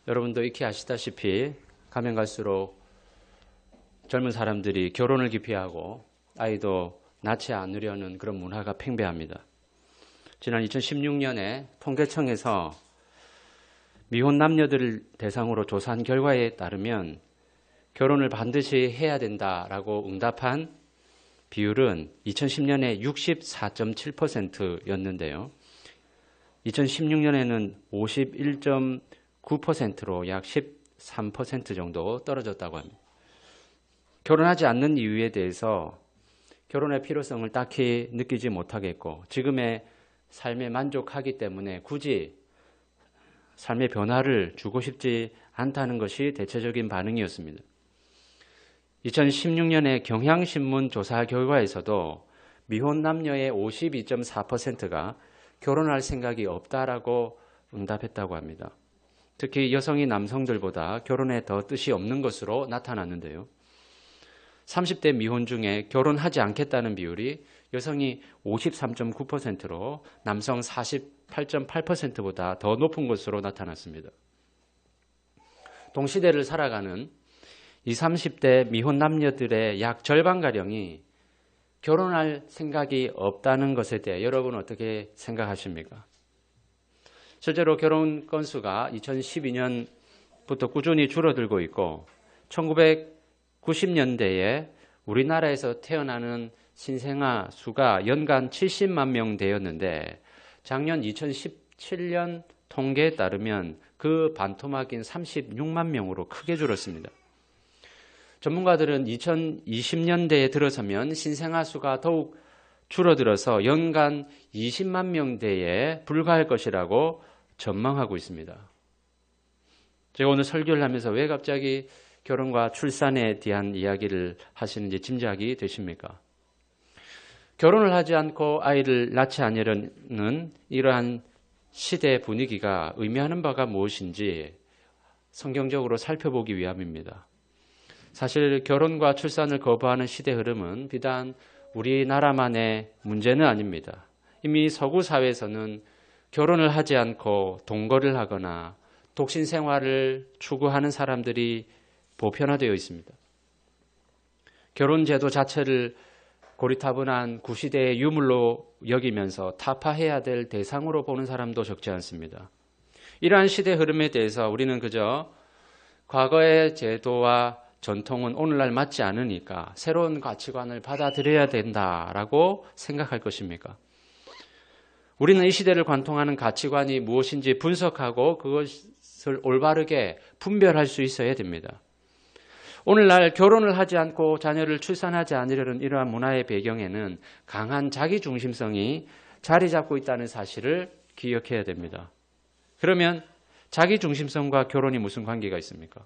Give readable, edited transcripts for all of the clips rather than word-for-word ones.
여러분도 익히 아시다시피 가면 갈수록 젊은 사람들이 결혼을 기피하고 아이도 낳지 않으려는 그런 문화가 팽배합니다. 지난 2016년에 통계청에서 미혼 남녀들을 대상으로 조사한 결과에 따르면 결혼을 반드시 해야 된다라고 응답한 비율은 2010년에 64.7%였는데요. 2016년에는 51.9%로 약 13% 정도 떨어졌다고 합니다. 결혼하지 않는 이유에 대해서 결혼의 필요성을 딱히 느끼지 못하겠고 지금의 삶에 만족하기 때문에 굳이 삶의 변화를 주고 싶지 않다는 것이 대체적인 반응이었습니다. 2016년에 경향신문 조사 결과에서도 미혼 남녀의 52.4%가 결혼할 생각이 없다라고 응답했다고 합니다. 특히 여성이 남성들보다 결혼에 더 뜻이 없는 것으로 나타났는데요. 30대 미혼 중에 결혼하지 않겠다는 비율이 여성이 53.9%로 남성 48.8%보다 더 높은 것으로 나타났습니다. 동시대를 살아가는 20, 30대 미혼 남녀들의 약 절반가량이 결혼할 생각이 없다는 것에 대해 여러분은 어떻게 생각하십니까? 실제로 결혼 건수가 2012년부터 꾸준히 줄어들고 있고 1990년대에 우리나라에서 태어나는 신생아 수가 연간 70만 명 되었는데 작년 2017년 통계에 따르면 그 반토막인 36만 명으로 크게 줄었습니다. 전문가들은 2020년대에 들어서면 신생아 수가 더욱 줄어들어서 연간 20만 명대에 불과할 것이라고 전망하고 있습니다. 제가 오늘 설교를 하면서 왜 갑자기 결혼과 출산에 대한 이야기를 하시는지 짐작이 되십니까? 결혼을 하지 않고 아이를 낳지 않으려는 이러한 시대 분위기가 의미하는 바가 무엇인지 성경적으로 살펴보기 위함입니다. 사실 결혼과 출산을 거부하는 시대 흐름은 비단 우리나라만의 문제는 아닙니다. 이미 서구 사회에서는 결혼을 하지 않고 동거를 하거나 독신 생활을 추구하는 사람들이 보편화되어 있습니다. 결혼 제도 자체를 고리타분한 구시대의 유물로 여기면서 타파해야 될 대상으로 보는 사람도 적지 않습니다. 이러한 시대 흐름에 대해서 우리는 그저 과거의 제도와 전통은 오늘날 맞지 않으니까 새로운 가치관을 받아들여야 된다라고 생각할 것입니까? 우리는 이 시대를 관통하는 가치관이 무엇인지 분석하고 그것을 올바르게 분별할 수 있어야 됩니다. 오늘날 결혼을 하지 않고 자녀를 출산하지 않으려는 이러한 문화의 배경에는 강한 자기중심성이 자리 잡고 있다는 사실을 기억해야 됩니다. 그러면 자기중심성과 결혼이 무슨 관계가 있습니까?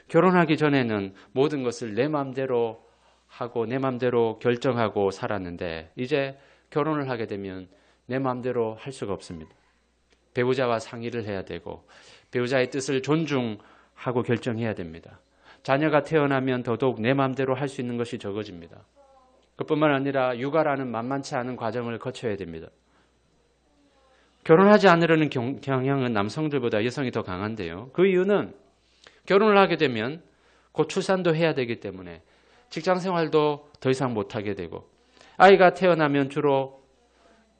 결혼하기 전에는 모든 것을 내 마음대로 하고 내 마음대로 결정하고 살았는데 이제 결혼을 하게 되면 내 마음대로 할 수가 없습니다. 배우자와 상의를 해야 되고 배우자의 뜻을 존중하고 결정해야 됩니다. 자녀가 태어나면 더더욱 내 마음대로 할 수 있는 것이 적어집니다. 그뿐만 아니라 육아라는 만만치 않은 과정을 거쳐야 됩니다. 결혼하지 않으려는 경향은 남성들보다 여성이 더 강한데요. 그 이유는 결혼을 하게 되면 곧 출산도 해야 되기 때문에 직장 생활도 더 이상 못하게 되고 아이가 태어나면 주로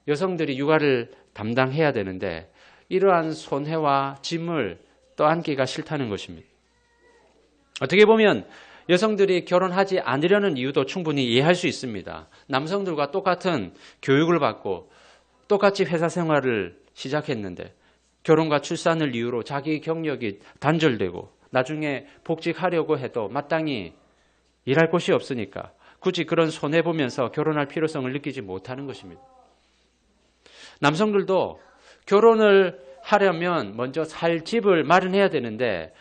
여성들이 육아를 담당해야 되는데 이러한 손해와 짐을 떠안기가 싫다는 것입니다. 어떻게 보면 여성들이 결혼하지 않으려는 이유도 충분히 이해할 수 있습니다. 남성들과 똑같은 교육을 받고 똑같이 회사 생활을 시작했는데 결혼과 출산을 이유로 자기 경력이 단절되고 나중에 복직하려고 해도 마땅히 일할 곳이 없으니까 굳이 그런 손해보면서 결혼할 필요성을 느끼지 못하는 것입니다. 남성들도 결혼을 하려면 먼저 살 집을 마련해야 되는데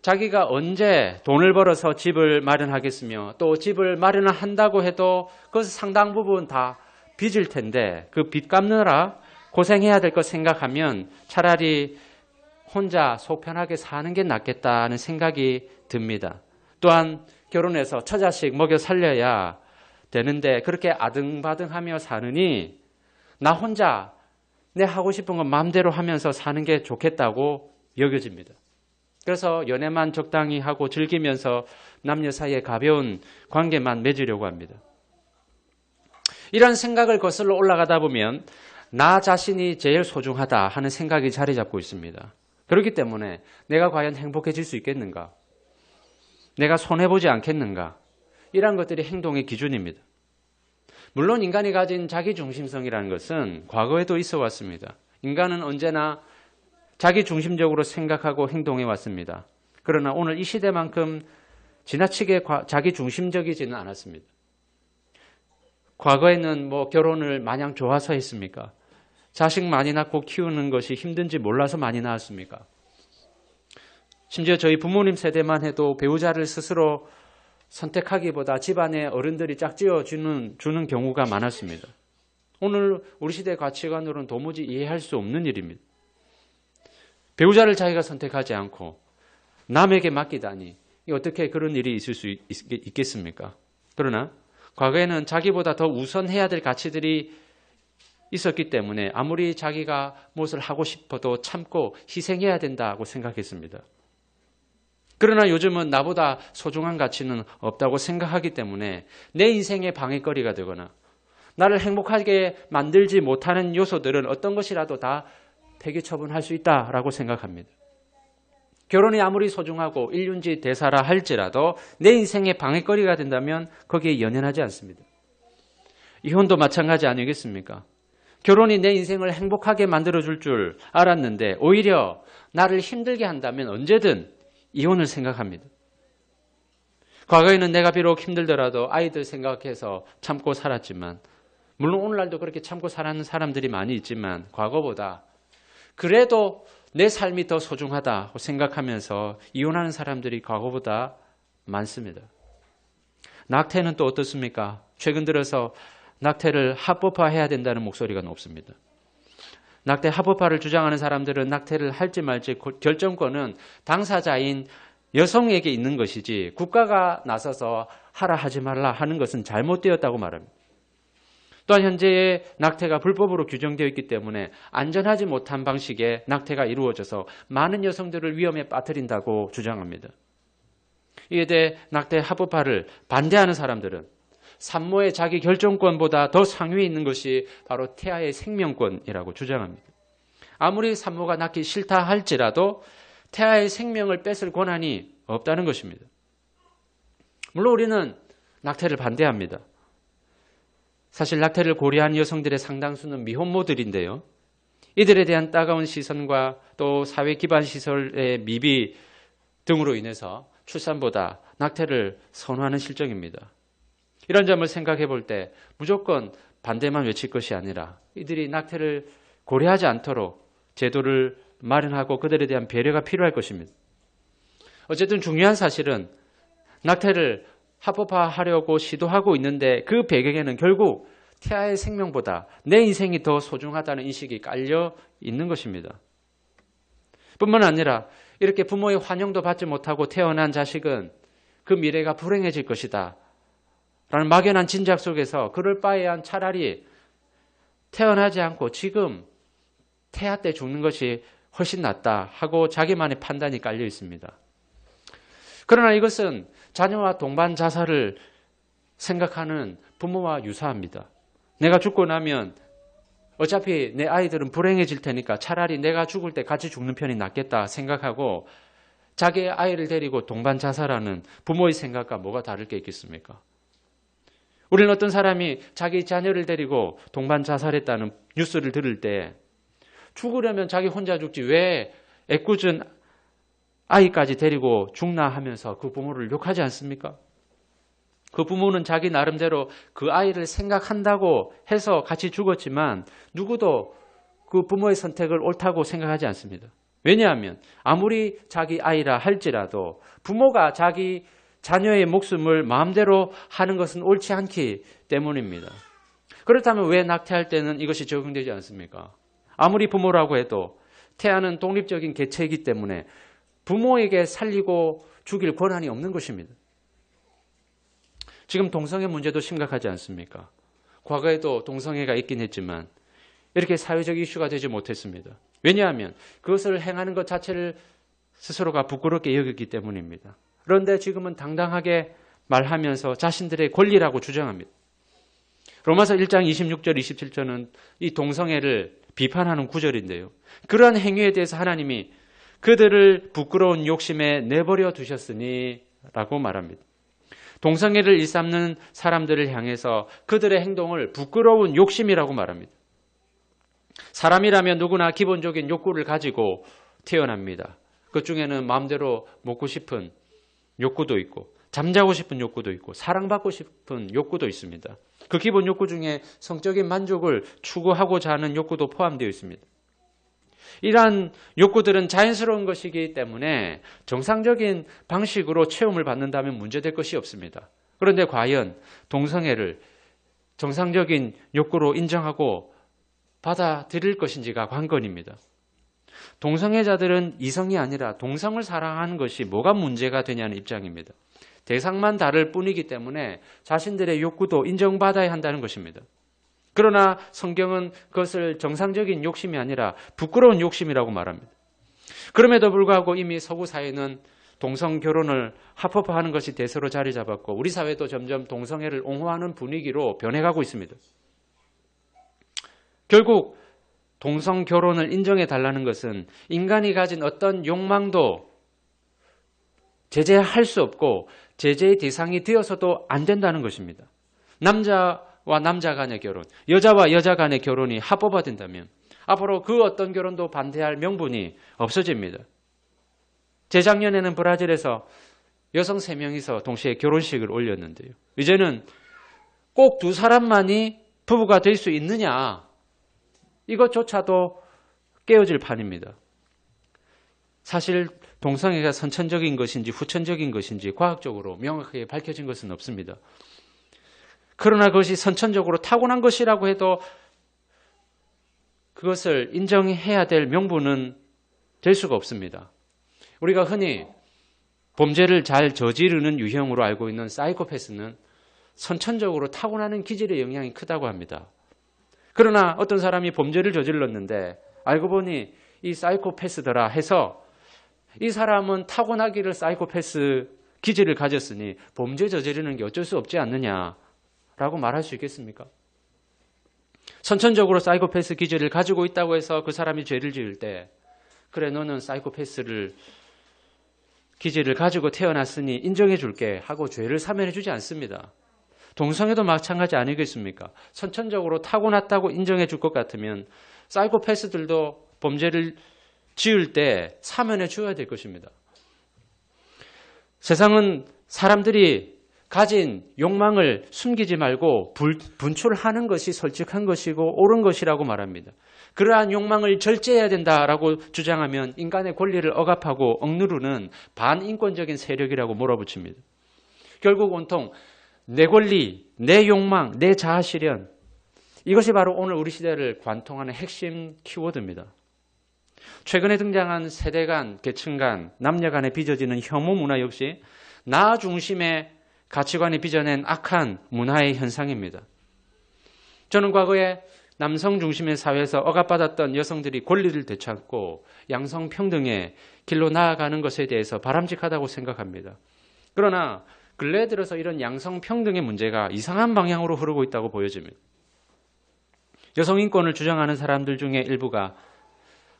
자기가 언제 돈을 벌어서 집을 마련하겠으며 또 집을 마련을 한다고 해도 그것은 상당 부분 다 빚일 텐데 그 빚 갚느라 고생해야 될 것 생각하면 차라리 혼자 속 편하게 사는 게 낫겠다는 생각이 듭니다. 또한 결혼해서 처자식 먹여 살려야 되는데 그렇게 아등바등하며 사느니 나 혼자 내 하고 싶은 건 마음대로 하면서 사는 게 좋겠다고 여겨집니다. 그래서 연애만 적당히 하고 즐기면서 남녀 사이에 가벼운 관계만 맺으려고 합니다. 이런 생각을 거슬러 올라가다 보면 나 자신이 제일 소중하다 하는 생각이 자리 잡고 있습니다. 그렇기 때문에 내가 과연 행복해질 수 있겠는가? 내가 손해보지 않겠는가? 이런 것들이 행동의 기준입니다. 물론 인간이 가진 자기중심성이라는 것은 과거에도 있어 왔습니다. 인간은 언제나 자기중심적으로 생각하고 행동해 왔습니다. 그러나 오늘 이 시대만큼 지나치게 자기중심적이지는 않았습니다. 과거에는 결혼을 마냥 좋아서 했습니까? 자식 많이 낳고 키우는 것이 힘든지 몰라서 많이 낳았습니까? 심지어 저희 부모님 세대만 해도 배우자를 스스로 선택하기보다 집안의 어른들이 짝지어 주는 경우가 많았습니다. 오늘 우리 시대의 가치관으로는 도무지 이해할 수 없는 일입니다. 배우자를 자기가 선택하지 않고 남에게 맡기다니 어떻게 그런 일이 있을 수 있겠습니까? 그러나 과거에는 자기보다 더 우선해야 될 가치들이 있었기 때문에 아무리 자기가 무엇을 하고 싶어도 참고 희생해야 된다고 생각했습니다. 그러나 요즘은 나보다 소중한 가치는 없다고 생각하기 때문에 내 인생의 방해거리가 되거나 나를 행복하게 만들지 못하는 요소들은 어떤 것이라도 다 폐기 처분할 수 있다라고 생각합니다. 결혼이 아무리 소중하고 일륜지 대사라 할지라도 내 인생의 방해거리가 된다면 거기에 연연하지 않습니다. 이혼도 마찬가지 아니겠습니까? 결혼이 내 인생을 행복하게 만들어줄 줄 알았는데 오히려 나를 힘들게 한다면 언제든 이혼을 생각합니다. 과거에는 내가 비록 힘들더라도 아이들 생각해서 참고 살았지만 물론 오늘날도 그렇게 참고 살아가는 사람들이 많이 있지만 과거보다 그래도 내 삶이 더 소중하다고 생각하면서 이혼하는 사람들이 과거보다 많습니다. 낙태는 또 어떻습니까? 최근 들어서 낙태를 합법화해야 된다는 목소리가 높습니다. 낙태 합법화를 주장하는 사람들은 낙태를 할지 말지 결정권은 당사자인 여성에게 있는 것이지 국가가 나서서 하라 하지 말라 하는 것은 잘못되었다고 말합니다. 또한 현재의 낙태가 불법으로 규정되어 있기 때문에 안전하지 못한 방식의 낙태가 이루어져서 많은 여성들을 위험에 빠뜨린다고 주장합니다. 이에 대해 낙태 합법화를 반대하는 사람들은 산모의 자기 결정권보다 더 상위에 있는 것이 바로 태아의 생명권이라고 주장합니다. 아무리 산모가 낳기 싫다 할지라도 태아의 생명을 뺏을 권한이 없다는 것입니다. 물론 우리는 낙태를 반대합니다. 사실 낙태를 고려한 여성들의 상당수는 미혼모들인데요. 이들에 대한 따가운 시선과 또 사회 기반 시설의 미비 등으로 인해서 출산보다 낙태를 선호하는 실정입니다. 이런 점을 생각해 볼 때 무조건 반대만 외칠 것이 아니라 이들이 낙태를 고려하지 않도록 제도를 마련하고 그들에 대한 배려가 필요할 것입니다. 어쨌든 중요한 사실은 낙태를 합법화하려고 시도하고 있는데 그 배경에는 결국 태아의 생명보다 내 인생이 더 소중하다는 인식이 깔려 있는 것입니다. 뿐만 아니라 이렇게 부모의 환영도 받지 못하고 태어난 자식은 그 미래가 불행해질 것이다 라는 막연한 진작 속에서 그럴 바에야 차라리 태어나지 않고 지금 태아 때 죽는 것이 훨씬 낫다 하고 자기만의 판단이 깔려 있습니다. 그러나 이것은 자녀와 동반 자살을 생각하는 부모와 유사합니다. 내가 죽고 나면 어차피 내 아이들은 불행해질 테니까 차라리 내가 죽을 때 같이 죽는 편이 낫겠다 생각하고 자기의 아이를 데리고 동반 자살하는 부모의 생각과 뭐가 다를 게 있겠습니까? 우리는 어떤 사람이 자기 자녀를 데리고 동반 자살했다는 뉴스를 들을 때 죽으려면 자기 혼자 죽지 왜 애꿎은 아이까지 데리고 죽나 하면서 그 부모를 욕하지 않습니까? 그 부모는 자기 나름대로 그 아이를 생각한다고 해서 같이 죽었지만 누구도 그 부모의 선택을 옳다고 생각하지 않습니다. 왜냐하면 아무리 자기 아이라 할지라도 부모가 자기 자녀의 목숨을 마음대로 하는 것은 옳지 않기 때문입니다. 그렇다면 왜 낙태할 때는 이것이 적용되지 않습니까? 아무리 부모라고 해도 태아는 독립적인 개체이기 때문에 부모에게 살리고 죽일 권한이 없는 것입니다. 지금 동성애 문제도 심각하지 않습니까? 과거에도 동성애가 있긴 했지만 이렇게 사회적 이슈가 되지 못했습니다. 왜냐하면 그것을 행하는 것 자체를 스스로가 부끄럽게 여겼기 때문입니다. 그런데 지금은 당당하게 말하면서 자신들의 권리라고 주장합니다. 로마서 1장 26절 27절은 이 동성애를 비판하는 구절인데요. 그러한 행위에 대해서 하나님이 그들을 부끄러운 욕심에 내버려 두셨으니 라고 말합니다. 동성애를 일삼는 사람들을 향해서 그들의 행동을 부끄러운 욕심이라고 말합니다. 사람이라면 누구나 기본적인 욕구를 가지고 태어납니다. 그 중에는 마음대로 먹고 싶은 욕구도 있고 잠자고 싶은 욕구도 있고 사랑받고 싶은 욕구도 있습니다. 그 기본 욕구 중에 성적인 만족을 추구하고자 하는 욕구도 포함되어 있습니다. 이러한 욕구들은 자연스러운 것이기 때문에 정상적인 방식으로 체험을 받는다면 문제될 것이 없습니다. 그런데 과연 동성애를 정상적인 욕구로 인정하고 받아들일 것인지가 관건입니다. 동성애자들은 이성이 아니라 동성을 사랑하는 것이 뭐가 문제가 되냐는 입장입니다. 대상만 다를 뿐이기 때문에 자신들의 욕구도 인정받아야 한다는 것입니다. 그러나 성경은 그것을 정상적인 욕심이 아니라 부끄러운 욕심이라고 말합니다. 그럼에도 불구하고 이미 서구 사회는 동성 결혼을 합법화하는 것이 대세로 자리 잡았고 우리 사회도 점점 동성애를 옹호하는 분위기로 변해가고 있습니다. 결국 동성 결혼을 인정해 달라는 것은 인간이 가진 어떤 욕망도 제재할 수 없고 제재의 대상이 되어서도 안 된다는 것입니다. 남자와 남자 간의 결혼, 여자와 여자 간의 결혼이 합법화된다면 앞으로 그 어떤 결혼도 반대할 명분이 없어집니다. 재작년에는 브라질에서 여성 3명이서 동시에 결혼식을 올렸는데요. 이제는 꼭 2사람만이 부부가 될 수 있느냐, 이것조차도 깨어질 판입니다. 사실 동성애가 선천적인 것인지 후천적인 것인지 과학적으로 명확하게 밝혀진 것은 없습니다. 그러나 그것이 선천적으로 타고난 것이라고 해도 그것을 인정해야 될 명분은 될 수가 없습니다. 우리가 흔히 범죄를 잘 저지르는 유형으로 알고 있는 사이코패스는 선천적으로 타고나는 기질의 영향이 크다고 합니다. 그러나 어떤 사람이 범죄를 저질렀는데 알고 보니 이 사이코패스더라 해서 이 사람은 타고나기를 사이코패스 기질을 가졌으니 범죄 저지르는 게 어쩔 수 없지 않느냐라고 말할 수 있겠습니까? 선천적으로 사이코패스 기질을 가지고 있다고 해서 그 사람이 죄를 지을 때 그래 너는 사이코패스를 기질을 가지고 태어났으니 인정해 줄게 하고 죄를 사면해 주지 않습니다. 동성애도 마찬가지 아니겠습니까? 선천적으로 타고났다고 인정해 줄 것 같으면 사이코패스들도 범죄를 지을 때 사면해 줘야 될 것입니다. 세상은 사람들이 가진 욕망을 숨기지 말고 분출하는 것이 솔직한 것이고 옳은 것이라고 말합니다. 그러한 욕망을 절제해야 된다라고 주장하면 인간의 권리를 억압하고 억누르는 반인권적인 세력이라고 몰아붙입니다. 결국 온통 내 권리, 내 욕망, 내 자아실현, 이것이 바로 오늘 우리 시대를 관통하는 핵심 키워드입니다. 최근에 등장한 세대 간, 계층 간, 남녀 간에 빚어지는 혐오 문화 역시 나 중심의 가치관이 빚어낸 악한 문화의 현상입니다. 저는 과거에 남성 중심의 사회에서 억압받았던 여성들이 권리를 되찾고 양성평등의 길로 나아가는 것에 대해서 바람직하다고 생각합니다. 그러나 근래에 들어서 이런 양성평등의 문제가 이상한 방향으로 흐르고 있다고 보여집니다. 여성인권을 주장하는 사람들 중에 일부가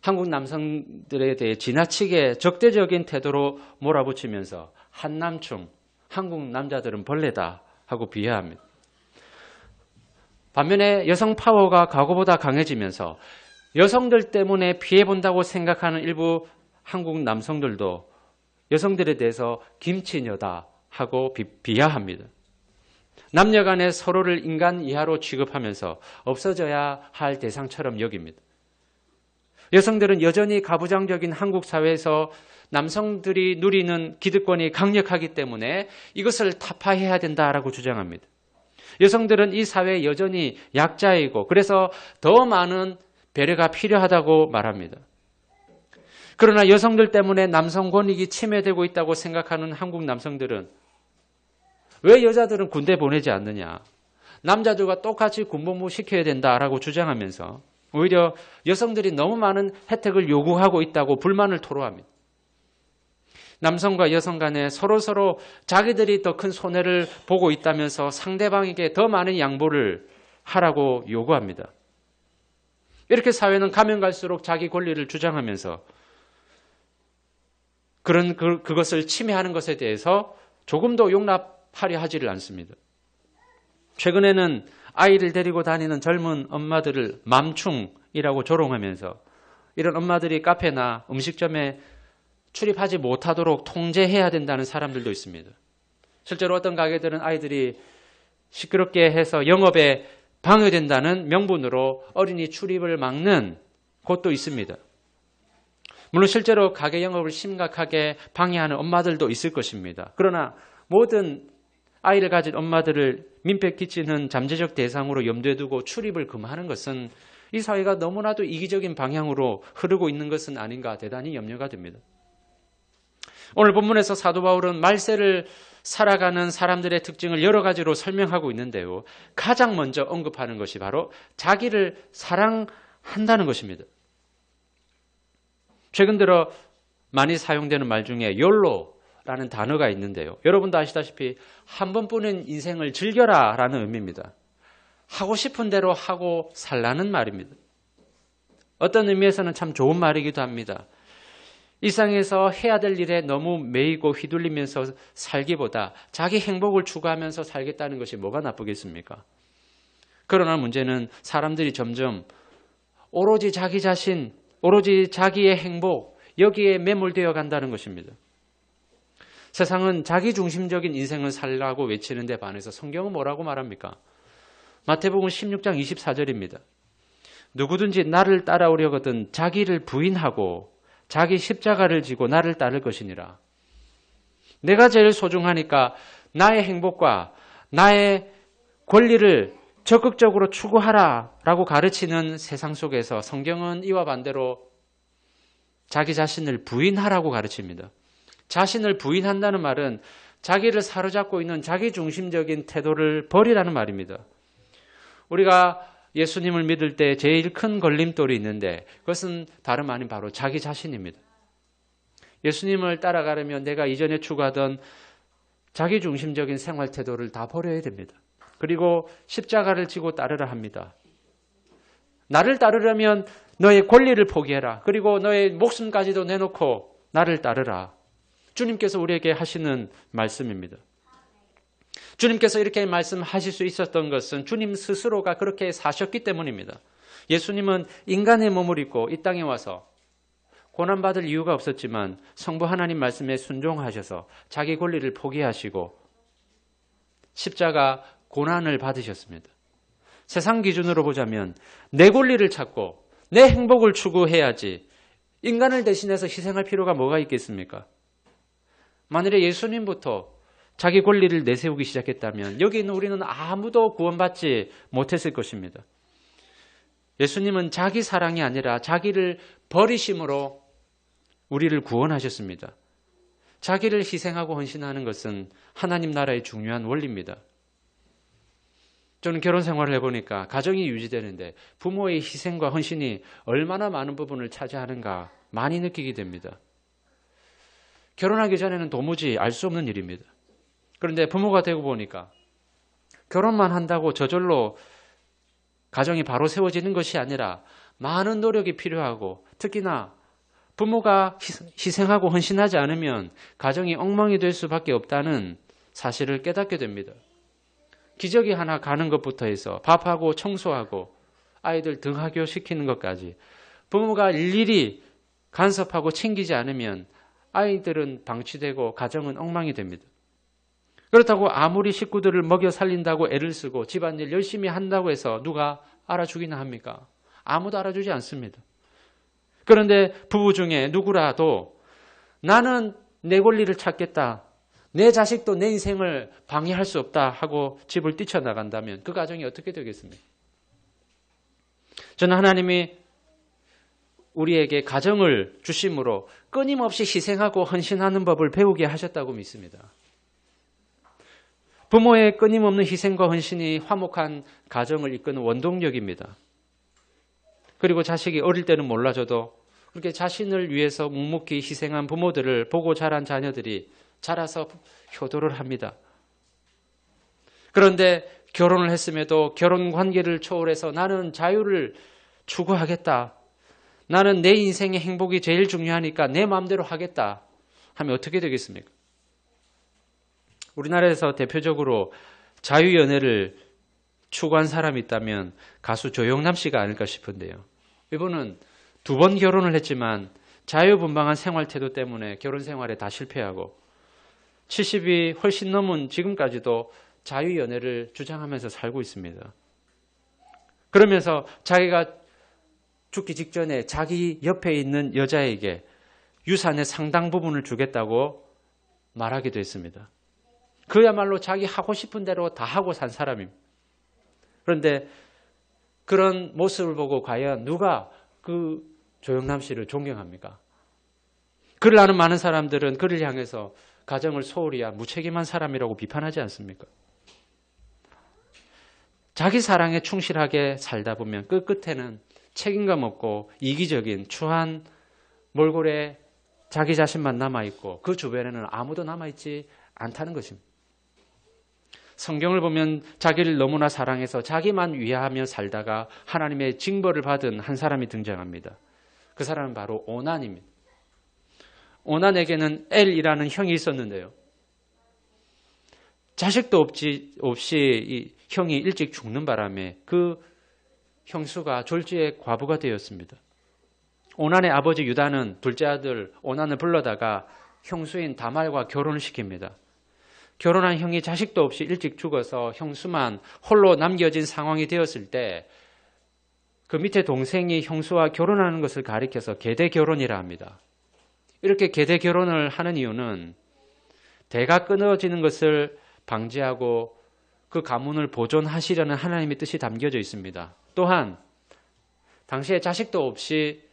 한국 남성들에 대해 지나치게 적대적인 태도로 몰아붙이면서 한남충, 한국 남자들은 벌레다 하고 비하합니다. 반면에 여성 파워가 과거보다 강해지면서 여성들 때문에 피해본다고 생각하는 일부 한국 남성들도 여성들에 대해서 김치녀다 하고 비하합니다. 남녀 간에 서로를 인간 이하로 취급하면서 없어져야 할 대상처럼 여깁니다. 여성들은 여전히 가부장적인 한국 사회에서 남성들이 누리는 기득권이 강력하기 때문에 이것을 타파해야 된다라고 주장합니다. 여성들은 이 사회에 여전히 약자이고 그래서 더 많은 배려가 필요하다고 말합니다. 그러나 여성들 때문에 남성 권익이 침해되고 있다고 생각하는 한국 남성들은 왜 여자들은 군대 보내지 않느냐, 남자들과 똑같이 군복무 시켜야 된다라고 주장하면서 오히려 여성들이 너무 많은 혜택을 요구하고 있다고 불만을 토로합니다. 남성과 여성 간에 서로 자기들이 더 큰 손해를 보고 있다면서 상대방에게 더 많은 양보를 하라고 요구합니다. 이렇게 사회는 가면 갈수록 자기 권리를 주장하면서 그것을 침해하는 것에 대해서 조금도 용납하려 하지를 않습니다. 최근에는 아이를 데리고 다니는 젊은 엄마들을 맘충이라고 조롱하면서 이런 엄마들이 카페나 음식점에 출입하지 못하도록 통제해야 된다는 사람들도 있습니다. 실제로 어떤 가게들은 아이들이 시끄럽게 해서 영업에 방해된다는 명분으로 어린이 출입을 막는 곳도 있습니다. 물론 실제로 가게 영업을 심각하게 방해하는 엄마들도 있을 것입니다. 그러나 모든 아이를 가진 엄마들을 민폐 끼치는 잠재적 대상으로 염두에 두고 출입을 금하는 것은 이 사회가 너무나도 이기적인 방향으로 흐르고 있는 것은 아닌가 대단히 염려가 됩니다. 오늘 본문에서 사도 바울은 말세를 살아가는 사람들의 특징을 여러 가지로 설명하고 있는데요. 가장 먼저 언급하는 것이 바로 자기를 사랑한다는 것입니다. 최근 들어 많이 사용되는 말 중에 YOLO라는 단어가 있는데요. 여러분도 아시다시피 한 번뿐인 인생을 즐겨라 라는 의미입니다. 하고 싶은 대로 하고 살라는 말입니다. 어떤 의미에서는 참 좋은 말이기도 합니다. 일상에서 해야 될 일에 너무 매이고 휘둘리면서 살기보다 자기 행복을 추구하면서 살겠다는 것이 뭐가 나쁘겠습니까? 그러나 문제는 사람들이 점점 오로지 자기 자신, 오로지 자기의 행복, 여기에 매몰되어 간다는 것입니다. 세상은 자기중심적인 인생을 살라고 외치는 데 반해서 성경은 뭐라고 말합니까? 마태복음 16장 24절입니다. 누구든지 나를 따라오려거든 자기를 부인하고 자기 십자가를 지고 나를 따를 것이니라. 내가 제일 소중하니까 나의 행복과 나의 권리를 적극적으로 추구하라 라고 가르치는 세상 속에서 성경은 이와 반대로 자기 자신을 부인하라고 가르칩니다. 자신을 부인한다는 말은 자기를 사로잡고 있는 자기중심적인 태도를 버리라는 말입니다. 우리가 예수님을 믿을 때 제일 큰 걸림돌이 있는데 그것은 다름 아닌 바로 자기 자신입니다. 예수님을 따라가려면 내가 이전에 추구하던 자기중심적인 생활 태도를 다 버려야 됩니다. 그리고 십자가를 지고 따르라 합니다. 나를 따르려면 너의 권리를 포기해라. 그리고 너의 목숨까지도 내놓고 나를 따르라. 주님께서 우리에게 하시는 말씀입니다. 주님께서 이렇게 말씀하실 수 있었던 것은 주님 스스로가 그렇게 사셨기 때문입니다. 예수님은 인간의 몸을 입고 이 땅에 와서 고난받을 이유가 없었지만 성부 하나님 말씀에 순종하셔서 자기 권리를 포기하시고 십자가 고난을 받으셨습니다. 세상 기준으로 보자면 내 권리를 찾고 내 행복을 추구해야지 인간을 대신해서 희생할 필요가 뭐가 있겠습니까? 만일에 예수님부터 자기 권리를 내세우기 시작했다면 여기 있는 우리는 아무도 구원받지 못했을 것입니다. 예수님은 자기 사랑이 아니라 자기를 버리심으로 우리를 구원하셨습니다. 자기를 희생하고 헌신하는 것은 하나님 나라의 중요한 원리입니다. 저는 결혼 생활을 해보니까 가정이 유지되는데 부모의 희생과 헌신이 얼마나 많은 부분을 차지하는가 많이 느끼게 됩니다. 결혼하기 전에는 도무지 알 수 없는 일입니다. 그런데 부모가 되고 보니까 결혼만 한다고 저절로 가정이 바로 세워지는 것이 아니라 많은 노력이 필요하고 특히나 부모가 희생하고 헌신하지 않으면 가정이 엉망이 될 수밖에 없다는 사실을 깨닫게 됩니다. 기저귀 하나 가는 것부터 해서 밥하고 청소하고 아이들 등하교 시키는 것까지 부모가 일일이 간섭하고 챙기지 않으면 아이들은 방치되고 가정은 엉망이 됩니다. 그렇다고 아무리 식구들을 먹여 살린다고 애를 쓰고 집안일 열심히 한다고 해서 누가 알아주기나 합니까? 아무도 알아주지 않습니다. 그런데 부부 중에 누구라도 나는 내 권리를 찾겠다. 내 자식도 내 인생을 방해할 수 없다 하고 집을 뛰쳐나간다면 그 가정이 어떻게 되겠습니까? 저는 하나님이 우리에게 가정을 주심으로 끊임없이 희생하고 헌신하는 법을 배우게 하셨다고 믿습니다. 부모의 끊임없는 희생과 헌신이 화목한 가정을 이끄는 원동력입니다. 그리고 자식이 어릴 때는 몰라줘도 그렇게 자신을 위해서 묵묵히 희생한 부모들을 보고 자란 자녀들이 자라서 효도를 합니다. 그런데 결혼을 했음에도 결혼 관계를 초월해서 나는 자유를 추구하겠다. 나는 내 인생의 행복이 제일 중요하니까 내 마음대로 하겠다 하면 어떻게 되겠습니까? 우리나라에서 대표적으로 자유연애를 추구한 사람이 있다면 가수 조영남 씨가 아닐까 싶은데요. 이분은 2번 결혼을 했지만 자유분방한 생활 태도 때문에 결혼 생활에 다 실패하고 70이 훨씬 넘은 지금까지도 자유연애를 주장하면서 살고 있습니다. 그러면서 자기가 죽기 직전에 자기 옆에 있는 여자에게 유산의 상당 부분을 주겠다고 말하기도 했습니다. 그야말로 자기 하고 싶은 대로 다 하고 산 사람입니다. 그런데 그런 모습을 보고 과연 누가 그 조영남 씨를 존경합니까? 그를 아는 많은 사람들은 그를 향해서 가정을 소홀히 한 무책임한 사람이라고 비판하지 않습니까? 자기 사랑에 충실하게 살다 보면 끝끝에는 책임감 없고 이기적인 추한 몰골에 자기 자신만 남아있고 그 주변에는 아무도 남아있지 않다는 것입니다. 성경을 보면 자기를 너무나 사랑해서 자기만 위하며 살다가 하나님의 징벌을 받은 한 사람이 등장합니다. 그 사람은 바로 오난입니다. 오난에게는 엘이라는 형이 있었는데요. 자식도 없이 이 형이 일찍 죽는 바람에 그 형수가 졸지에 과부가 되었습니다. 오난의 아버지 유다는 둘째 아들 오난을 불러다가 형수인 다말과 결혼을 시킵니다. 결혼한 형이 자식도 없이 일찍 죽어서 형수만 홀로 남겨진 상황이 되었을 때 그 밑에 동생이 형수와 결혼하는 것을 가리켜서 계대 결혼이라 합니다. 이렇게 계대 결혼을 하는 이유는 대가 끊어지는 것을 방지하고 그 가문을 보존하시려는 하나님의 뜻이 담겨져 있습니다. 또한 당시에 자식도 없이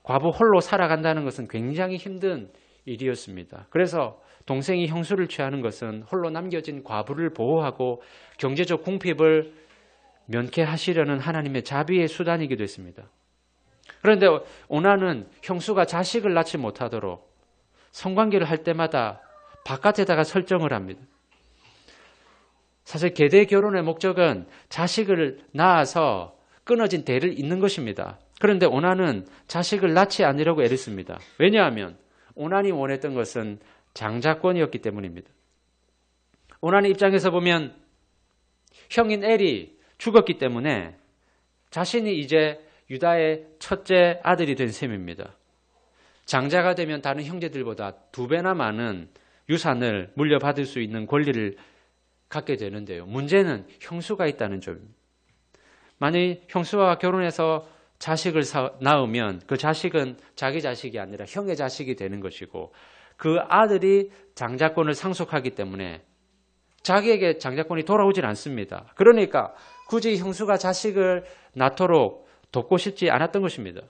과부 홀로 살아간다는 것은 굉장히 힘든 일이었습니다. 그래서 동생이 형수를 취하는 것은 홀로 남겨진 과부를 보호하고 경제적 궁핍을 면케하시려는 하나님의 자비의 수단이기도 했습니다. 그런데 오난은 형수가 자식을 낳지 못하도록 성관계를 할 때마다 바깥에다가 설정을 합니다. 사실 계대 결혼의 목적은 자식을 낳아서 끊어진 대를 잇는 것입니다. 그런데 오난은 자식을 낳지 않으려고 애를 씁니다. 왜냐하면 오난이 원했던 것은 장자권이었기 때문입니다. 오난의 입장에서 보면 형인 엘이 죽었기 때문에 자신이 이제 유다의 첫째 아들이 된 셈입니다. 장자가 되면 다른 형제들보다 2배나 많은 유산을 물려받을 수 있는 권리를 갖게 되는데요. 문제는 형수가 있다는 점입니다. 만약 형수와 결혼해서 자식을 낳으면 그 자식은 자기 자식이 아니라 형의 자식이 되는 것이고 그 아들이 장자권을 상속하기 때문에 자기에게 장자권이 돌아오질 않습니다. 그러니까 굳이 형수가 자식을 낳도록 돕고 싶지 않았던 것입니다.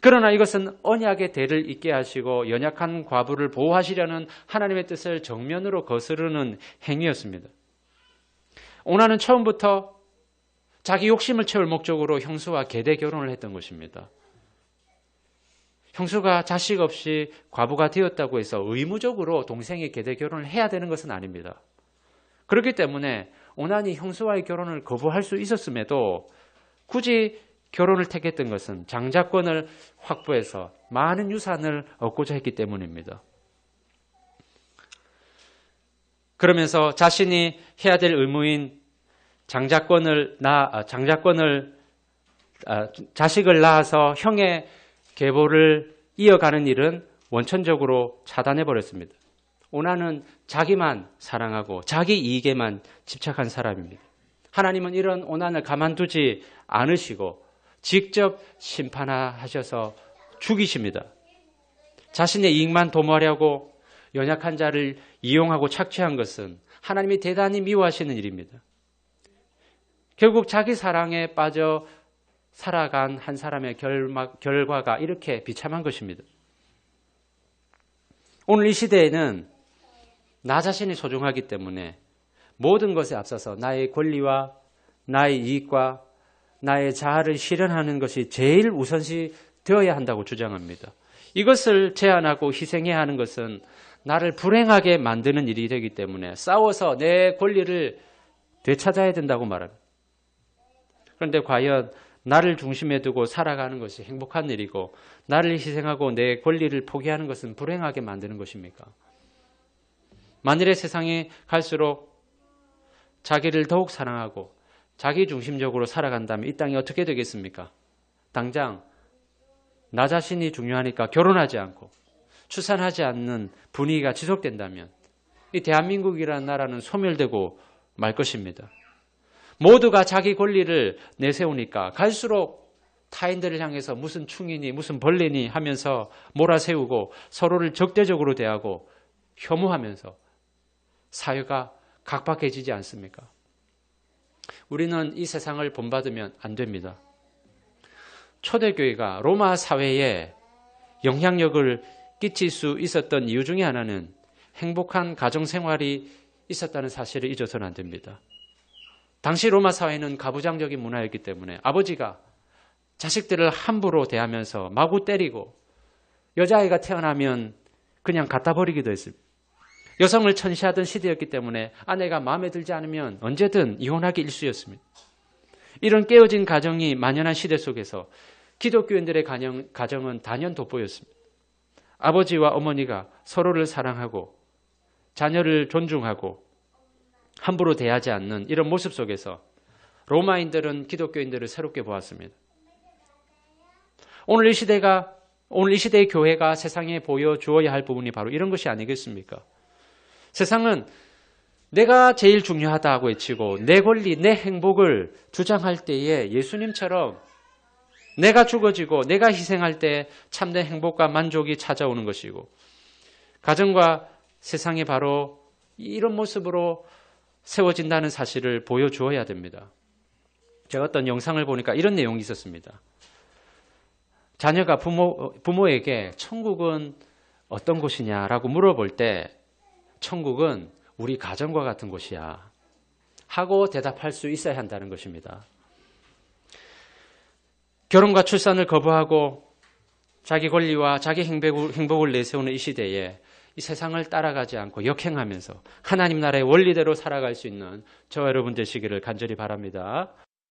그러나 이것은 언약의 대를 잇게 하시고 연약한 과부를 보호하시려는 하나님의 뜻을 정면으로 거스르는 행위였습니다. 오난은 처음부터 자기 욕심을 채울 목적으로 형수와 계대 결혼을 했던 것입니다. 형수가 자식 없이 과부가 되었다고 해서 의무적으로 동생의 계대 결혼을 해야 되는 것은 아닙니다. 그렇기 때문에 오난이 형수와의 결혼을 거부할 수 있었음에도 굳이 결혼을 택했던 것은 장자권을 확보해서 많은 유산을 얻고자 했기 때문입니다. 그러면서 자신이 해야 될 의무인 자식을 낳아서 형의 계보를 이어가는 일은 원천적으로 차단해버렸습니다. 오난은 자기만 사랑하고 자기 이익에만 집착한 사람입니다. 하나님은 이런 오난을 가만두지 않으시고 직접 심판하셔서 죽이십니다. 자신의 이익만 도모하려고 연약한 자를 이용하고 착취한 것은 하나님이 대단히 미워하시는 일입니다. 결국 자기 사랑에 빠져 살아간 한 사람의 결과가 이렇게 비참한 것입니다. 오늘 이 시대에는 나 자신이 소중하기 때문에 모든 것에 앞서서 나의 권리와 나의 이익과 나의 자아를 실현하는 것이 제일 우선시 되어야 한다고 주장합니다. 이것을 제한하고 희생해야 하는 것은 나를 불행하게 만드는 일이 되기 때문에 싸워서 내 권리를 되찾아야 된다고 말합니다. 그런데 과연 나를 중심에 두고 살아가는 것이 행복한 일이고 나를 희생하고 내 권리를 포기하는 것은 불행하게 만드는 것입니까? 만일의 세상이 갈수록 자기를 더욱 사랑하고 자기 중심적으로 살아간다면 이 땅이 어떻게 되겠습니까? 당장 나 자신이 중요하니까 결혼하지 않고 출산하지 않는 분위기가 지속된다면 이 대한민국이라는 나라는 소멸되고 말 것입니다. 모두가 자기 권리를 내세우니까 갈수록 타인들을 향해서 무슨 충이니 무슨 벌레니 하면서 몰아세우고 서로를 적대적으로 대하고 혐오하면서 사회가 각박해지지 않습니까? 우리는 이 세상을 본받으면 안 됩니다. 초대교회가 로마 사회에 영향력을 끼칠 수 있었던 이유 중에 하나는 행복한 가정생활이 있었다는 사실을 잊어서는 안 됩니다. 당시 로마 사회는 가부장적인 문화였기 때문에 아버지가 자식들을 함부로 대하면서 마구 때리고 여자아이가 태어나면 그냥 갖다 버리기도 했습니다. 여성을 천시하던 시대였기 때문에 아내가 마음에 들지 않으면 언제든 이혼하기 일쑤였습니다. 이런 깨어진 가정이 만연한 시대 속에서 기독교인들의 가정은 단연 돋보였습니다. 아버지와 어머니가 서로를 사랑하고 자녀를 존중하고 함부로 대하지 않는 이런 모습 속에서 로마인들은 기독교인들을 새롭게 보았습니다. 오늘 이 시대의 교회가 세상에 보여주어야 할 부분이 바로 이런 것이 아니겠습니까? 세상은 내가 제일 중요하다고 외치고 내 권리, 내 행복을 주장할 때에 예수님처럼 내가 죽어지고 내가 희생할 때 참된 행복과 만족이 찾아오는 것이고 가정과 세상이 바로 이런 모습으로 세워진다는 사실을 보여주어야 됩니다. 제가 어떤 영상을 보니까 이런 내용이 있었습니다. 자녀가 부모에게 천국은 어떤 곳이냐라고 물어볼 때 천국은 우리 가정과 같은 곳이야 하고 대답할 수 있어야 한다는 것입니다. 결혼과 출산을 거부하고 자기 권리와 자기 행복을 내세우는 이 시대에 이 세상을 따라가지 않고 역행하면서 하나님 나라의 원리대로 살아갈 수 있는 저와 여러분 되시기를 간절히 바랍니다.